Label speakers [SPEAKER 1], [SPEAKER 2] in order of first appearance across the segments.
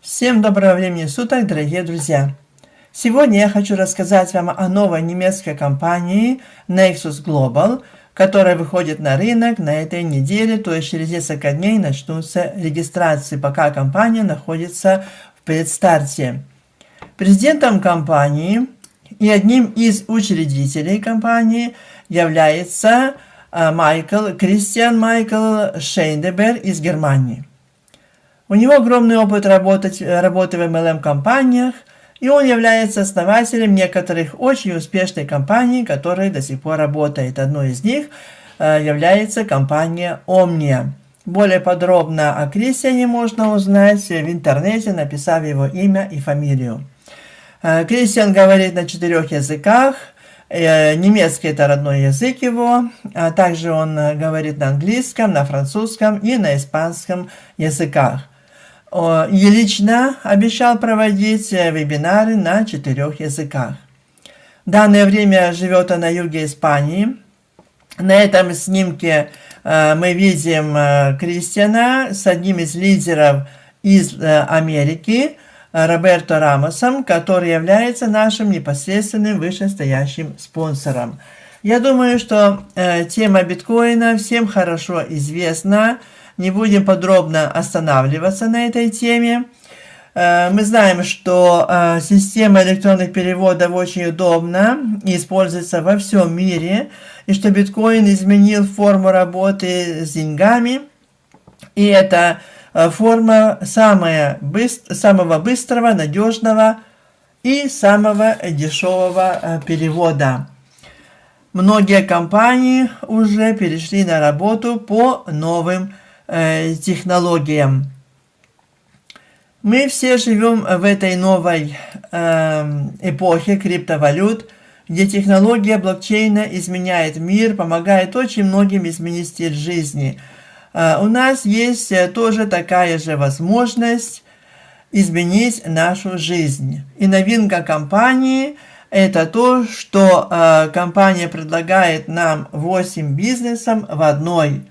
[SPEAKER 1] Всем доброго времени суток, дорогие друзья! Сегодня я хочу рассказать вам о новой немецкой компании Nexus Global, которая выходит на рынок на этой неделе, то есть через несколько дней начнутся регистрации, пока компания находится в предстарте. Президентом компании и одним из учредителей компании является Кристиан Майкл Шейндебер из Германии. У него огромный опыт работы в MLM-компаниях, и он является основателем некоторых очень успешных компаний, которые до сих пор работают. Одной из них является компания Omnia. Более подробно о Кристиане можно узнать в интернете, написав его имя и фамилию. Кристиан говорит на 4 языках. Немецкий – это родной язык его, а также он говорит на английском, на французском и на испанском языках. И лично обещал проводить вебинары на 4 языках. В данное время живет он на юге Испании. На этом снимке мы видим Кристиана с одним из лидеров из Америки, Роберто Рамосом, который является нашим непосредственным вышестоящим спонсором. Я думаю, что тема биткоина всем хорошо известна. Не будем подробно останавливаться на этой теме. Мы знаем, что система электронных переводов очень удобна и используется во всем мире, и что биткоин изменил форму работы с деньгами, и это форма самого быстрого, надежного и самого дешевого перевода. Многие компании уже перешли на работу по новым технологиям. Мы все живем в этой новой эпохе криптовалют, где технология блокчейна изменяет мир, помогает очень многим изменить стиль жизни. У нас есть тоже такая же возможность изменить нашу жизнь. И новинка компании – это то, что компания предлагает нам 8 бизнесов в одной.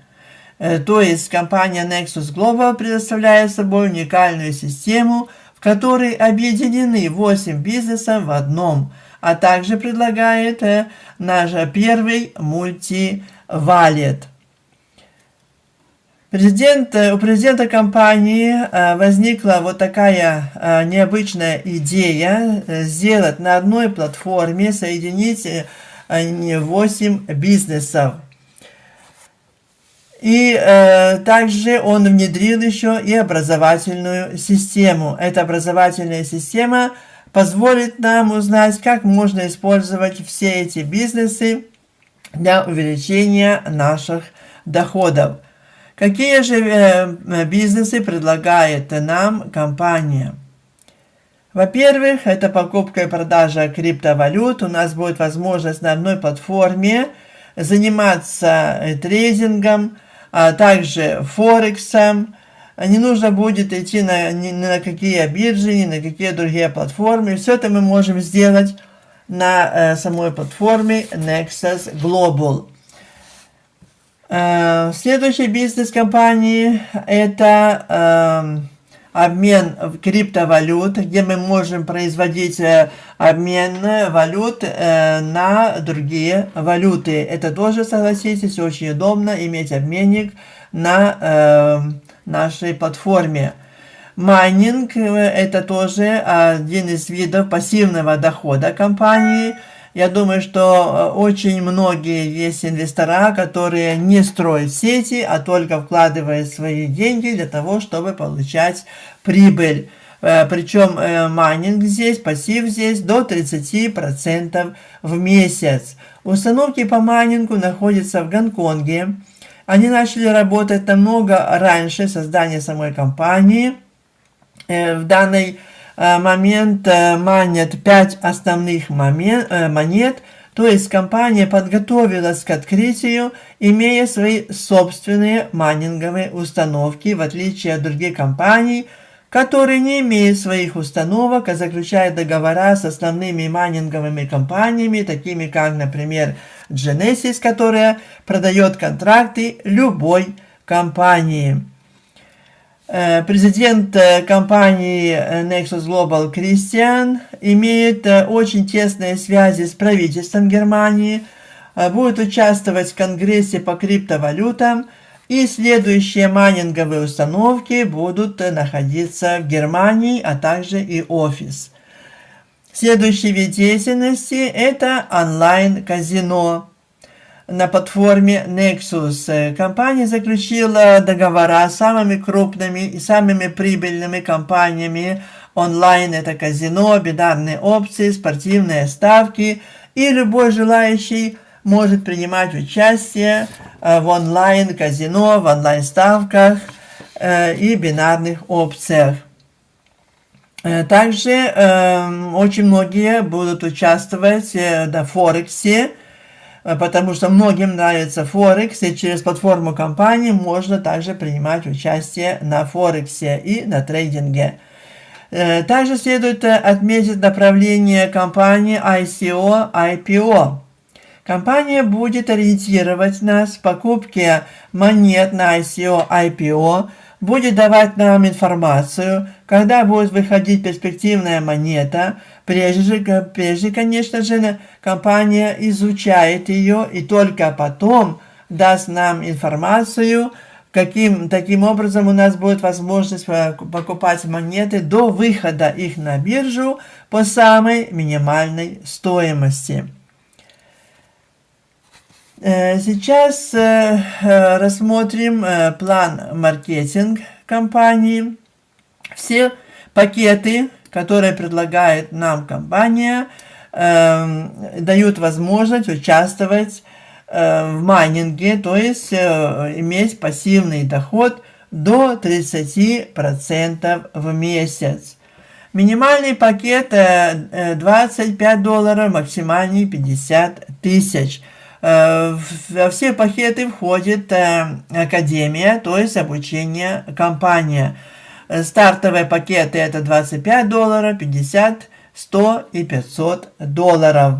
[SPEAKER 1] То есть компания Nexus Global предоставляет собой уникальную систему, в которой объединены 8 бизнесов в одном, а также предлагает наш первый мультивалет. У президента компании возникла вот такая необычная идея сделать на одной платформе, соединить 8 бизнесов. И также он внедрил еще и образовательную систему. Эта образовательная система позволит нам узнать, как можно использовать все эти бизнесы для увеличения наших доходов. Какие же бизнесы предлагает нам компания? Во-первых, это покупка и продажа криптовалют. У нас будет возможность на одной платформе заниматься трейдингом, а также Форексом. Не нужно будет идти ни на какие биржи, ни на какие другие платформы. Все это мы можем сделать на самой платформе Nexus Global. Следующий бизнес компании – это обмен криптовалют, где мы можем производить обмен валют на другие валюты. Это тоже, согласитесь, очень удобно иметь обменник на нашей платформе. Майнинг – это тоже один из видов пассивного дохода компании. Я думаю, что очень многие есть инвестора, которые не строят сети, а только вкладывают свои деньги для того, чтобы получать прибыль. Причем майнинг здесь, пассив здесь до 30% в месяц. Установки по майнингу находятся в Гонконге. Они начали работать намного раньше создания самой компании. В данный момент майнят 5 основных монет, то есть компания подготовилась к открытию, имея свои собственные майнинговые установки, в отличие от других компаний, которые не имеют своих установок, а заключают договора с основными майнинговыми компаниями, такими как, например, Genesis, которая продает контракты любой компании. Президент компании Nexus Global Кристиан имеет очень тесные связи с правительством Германии, будет участвовать в Конгрессе по криптовалютам, и следующие майнинговые установки будут находиться в Германии, а также и офис. Следующий вид деятельности – это онлайн-казино. На платформе Nexus компания заключила договора с самыми крупными и самыми прибыльными компаниями онлайн. Это казино, бинарные опции, спортивные ставки. И любой желающий может принимать участие в онлайн-казино, в онлайн-ставках и бинарных опциях. Также очень многие будут участвовать на Форексе, потому что многим нравится Форекс, и через платформу компании можно также принимать участие на Форексе и на трейдинге. Также следует отметить направление компании ICO-IPO. Компания будет ориентировать нас в покупке монет на ICO-IPO, будет давать нам информацию, когда будет выходить перспективная монета. Прежде, конечно же, компания изучает ее и только потом даст нам информацию, таким образом у нас будет возможность покупать монеты до выхода их на биржу по самой минимальной стоимости. Сейчас рассмотрим план маркетинг компании. Все пакеты, которые предлагает нам компания, дают возможность участвовать в майнинге, то есть иметь пассивный доход до 30% в месяц. Минимальный пакет $25, максимальный 50 тысяч. Во все пакеты входит академия, то есть обучение компания. Стартовые пакеты это $25, 50, 100 и $500.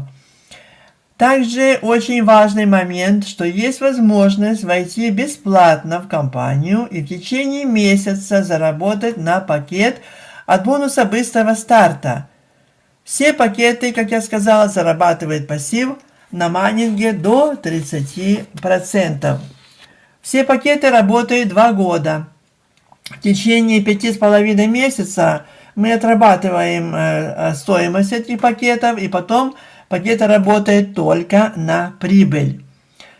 [SPEAKER 1] Также очень важный момент, что есть возможность войти бесплатно в компанию и в течение месяца заработать на пакет от бонуса быстрого старта. Все пакеты, как я сказала, зарабатывают пассив на майнинге до 30%. Все пакеты работают 2 года. В течение 5,5 месяца мы отрабатываем стоимость этих пакетов, и потом пакеты работают только на прибыль.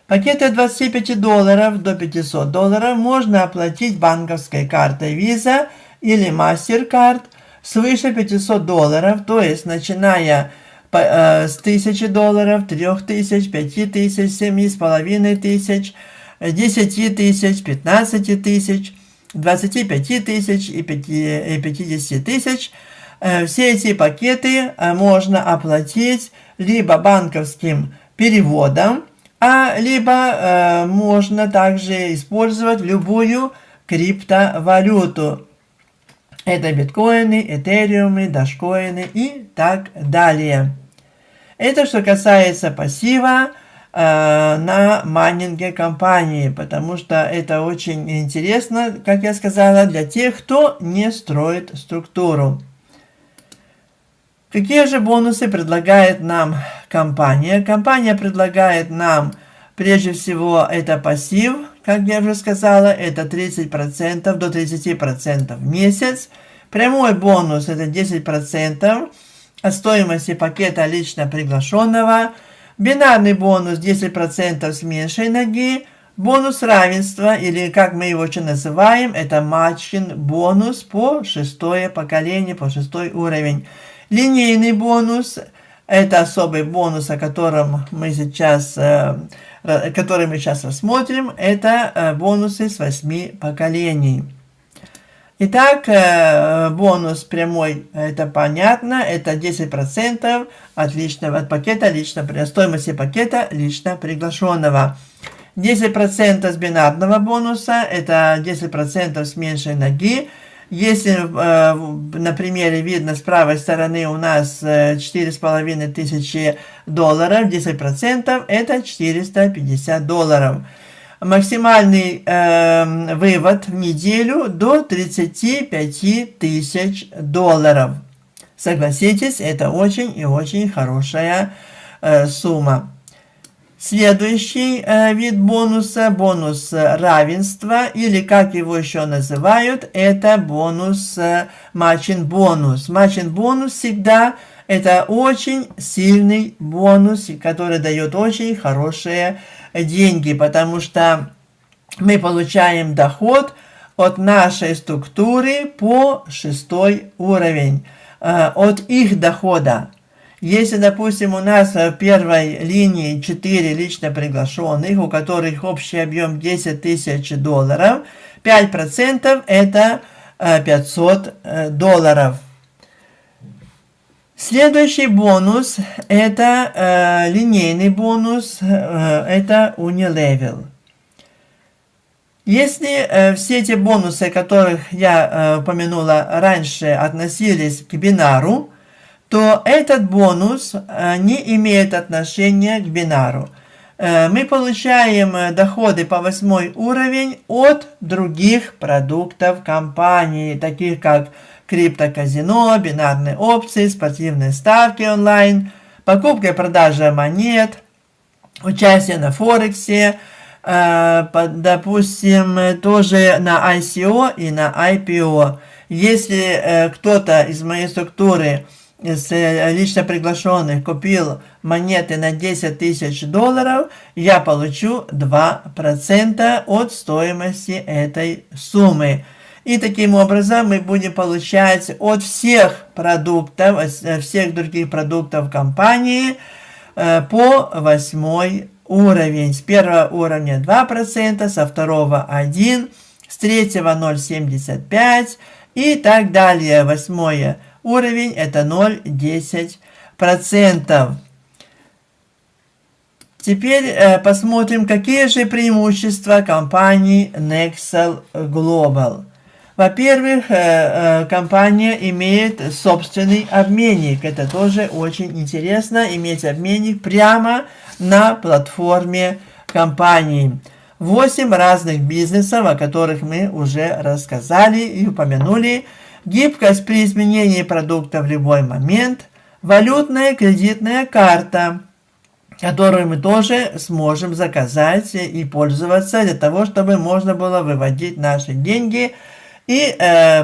[SPEAKER 1] Пакеты от $25 до $500 можно оплатить банковской картой Visa или MasterCard свыше $500, то есть начиная с $1000, 3000, 5000, 7500, 10 тысяч, 15 тысяч, 25 тысяч и 50 тысяч. Все эти пакеты можно оплатить либо банковским переводом, либо можно также использовать любую криптовалюту. Это биткоины, этериумы, дашкоины и так далее. Это что касается пассива на майнинге компании, потому что это очень интересно, как я сказала, для тех, кто не строит структуру. Какие же бонусы предлагает нам компания? Компания предлагает нам, прежде всего, это пассив, как я уже сказала, это 30% до 30% в месяц. Прямой бонус это 10% от стоимости пакета лично приглашенного. Бинарный бонус 10% с меньшей ноги. Бонус равенства, или как мы его еще называем, это матчин бонус по 6-е поколение, по 6-й уровень. Линейный бонус это особый бонус, который мы сейчас рассмотрим. Это бонусы с 8 поколений. Итак, бонус прямой, это понятно, это 10% от пакета стоимости пакета лично приглашенного. 10% с бинарного бонуса, это 10% с меньшей ноги. Если на примере видно с правой стороны у нас $4500, 10% это $450. максимальный вывод в неделю до 35 тысяч долларов. Согласитесь, это очень и очень хорошая сумма. Следующий вид бонуса, бонус равенства, или как его еще называют, это бонус матчинг бонус. Матчинг бонус всегда это очень сильный бонус, который дает очень хорошие деньги, потому что мы получаем доход от нашей структуры по 6-й уровень, от их дохода. Если, допустим, у нас в первой линии 4 лично приглашенных, у которых общий объем 10 тысяч долларов, 5% это 500 долларов. Следующий бонус это линейный бонус, это Unilevel. Если все эти бонусы, которых я упомянула раньше, относились к бинару, то этот бонус не имеет отношения к бинару. Мы получаем доходы по 8 уровень от других продуктов компании, таких как криптоказино, бинарные опции, спортивные ставки онлайн, покупка и продажа монет, участие на Форексе, допустим, тоже на ICO и на IPO. Если кто-то из моей структуры с лично приглашенных купил монеты на 10 тысяч долларов, я получу 2% от стоимости этой суммы. И таким образом мы будем получать от всех продуктов, всех других продуктов компании по 8 уровень. С первого уровня 2%, со второго 1%, с третьего 0,75% и так далее. 8 уровень это 0,10%. Теперь посмотрим, какие же преимущества компании Nexel Global. Во-первых, компания имеет собственный обменник. Это тоже очень интересно, иметь обменник прямо на платформе компании. 8 разных бизнесов, о которых мы уже рассказали и упомянули. Гибкость при изменении продукта в любой момент. Валютная кредитная карта, которую мы тоже сможем заказать и пользоваться для того, чтобы можно было выводить наши деньги и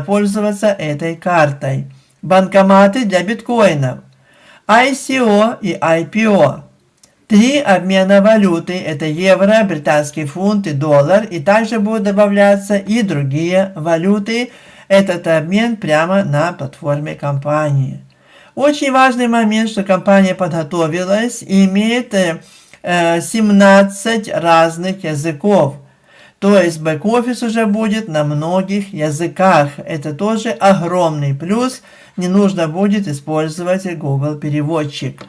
[SPEAKER 1] пользоваться этой картой. Банкоматы для биткоинов. ICO и IPO. 3 обмена валюты, это евро, британский фунт и доллар, и также будут добавляться и другие валюты. Этот обмен прямо на платформе компании. Очень важный момент, что компания подготовилась и имеет 17 разных языков. То есть бэк-офис уже будет на многих языках. Это тоже огромный плюс. Не нужно будет использовать Google переводчик.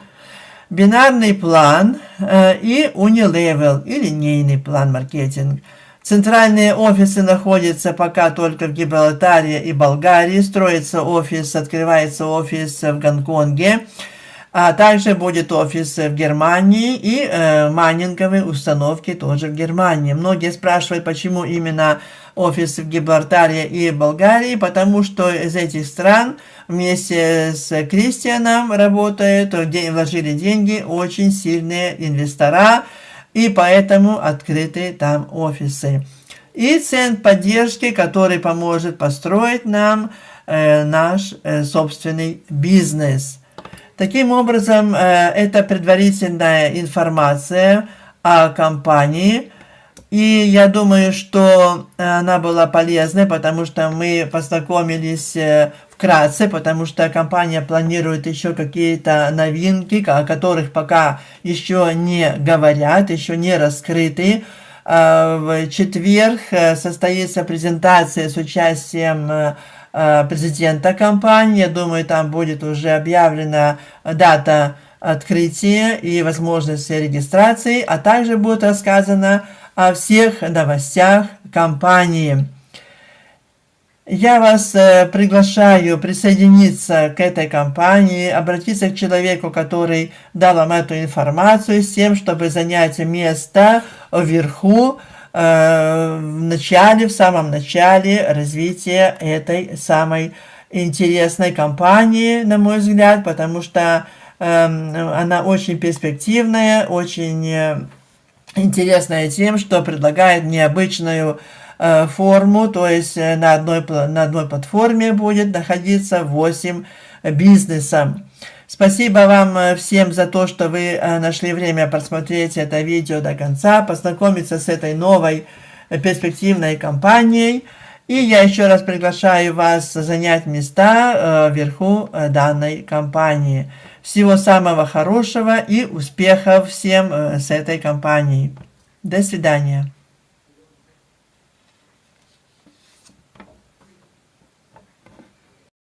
[SPEAKER 1] Бинарный план и Unilevel, и линейный план маркетинг. Центральные офисы находятся пока только в Гибралтаре и Болгарии. Строится офис, открывается офис в Гонконге. А также будет офис в Германии и майнинговые установки тоже в Германии. Многие спрашивают, почему именно офис в Гибралтаре и Болгарии, потому что из этих стран вместе с Кристианом работают, где вложили деньги очень сильные инвестора, и поэтому открыты там офисы. И центр поддержки, который поможет построить нам наш собственный бизнес. Таким образом, это предварительная информация о компании, и я думаю, что она была полезной, потому что мы познакомились вкратце, потому что компания планирует еще какие-то новинки, о которых пока еще не говорят, еще не раскрыты. В четверг состоится презентация с участием президента компании. Я думаю, там будет уже объявлена дата открытия и возможности регистрации, а также будет рассказано о всех новостях компании. Я вас приглашаю присоединиться к этой компании, обратиться к человеку, который дал вам эту информацию, с тем, чтобы занять место вверху в самом начале развития этой самой интересной компании, на мой взгляд, потому что она очень перспективная, очень интересная тем, что предлагает необычную форму, то есть на одной платформе будет находиться 8 бизнесов. Спасибо вам всем за то, что вы нашли время просмотреть это видео до конца, познакомиться с этой новой перспективной компанией. И я еще раз приглашаю вас занять места вверху данной компании. Всего самого хорошего и успехов всем с этой компанией. До свидания.